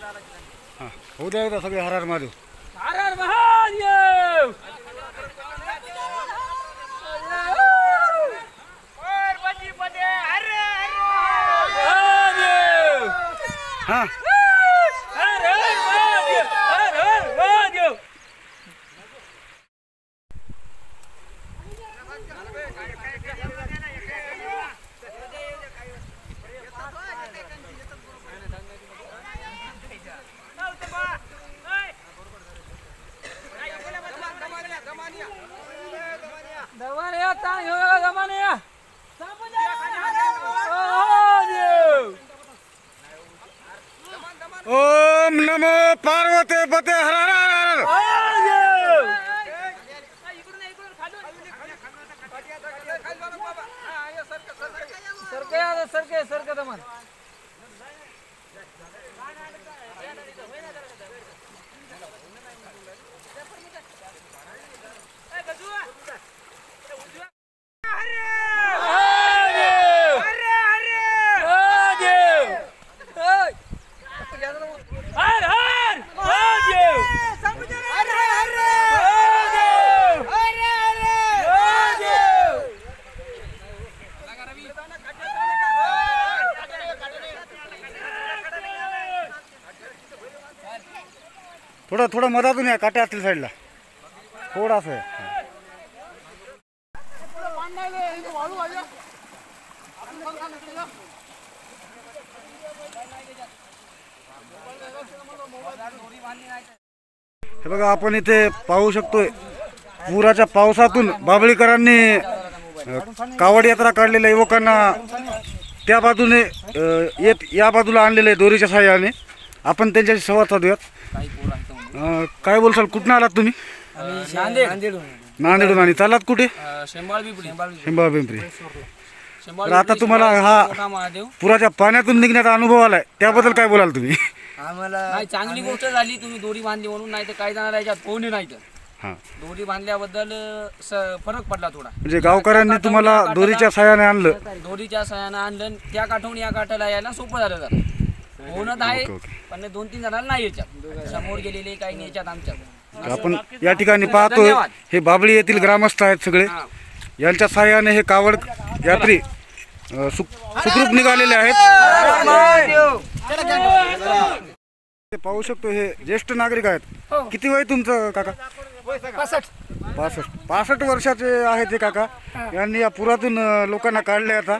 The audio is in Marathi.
हां होऊ द्या एकदा सगळे हर हर महादेव. हर हर महादेव. हां हर हर महादेव. हर हर महादेव. दमानिया ताण घेऊ नका दमानिया. ओम नमो पार्वते पते हर हर हर हर. सरके सरके दमन. हर हर महादेव. हर हर महादेव. महादेव. थोडं थोडं मधातून या काट्या असतील साईडला थोडासा आहे. हे बघा आपण इथे पाहू शकतोय पुराच्या पावसातून बाबळीकरांनी कावड यात्रा काढलेल्या युवकांना त्या बाजूने येत या बाजूला आणलेले दोरीच्या सहाय्याने. आपण त्यांच्याशी संवाद साधूयात. काय बोलसाल, कुठून आलात तुम्ही? नांदेडून. आणि चाललात कुठे? शेंबाळ पिंपरी. तर आता तुम्हाला हा पुराच्या पाण्यातून निघण्याचा अनुभव आलाय, त्याबद्दल काय बोलाल तुम्ही? आम्हाला चांगली गोष्ट झाली तुम्ही दोरी बांधली म्हणून. नाही तर काही जण याच्यात पोहणे नाही तर हां दोरी बांधल्याबद्दल फरक पडला थोडा. म्हणजे गावकऱ्यांनी तुम्हाला दोरीच्या सहाय्याने आणलं. दोरीच्या सहाय्यानं आणलं. त्या काठावून या काठाला यायला सोपं झालं जरा. होणं आहे पण 2-3 जणांना नाही याच्यात. समोर गेलेले काही नाही याच्यात आमच्यात. आपण या ठिकाणी पाहतोय हे बाबळी येथील ग्रामस्थ आहेत सगळे. यांच्या सहाय्याने हे कावड यात्री सुखरूप निघालेले आहेत. पाहू शकतो हे ज्येष्ठ नागरिक आहेत. किती वय तुमचं काका? 65 वर्षाचे आहेत हे काका. यांनी या पुरातून लोकांना काढले आता.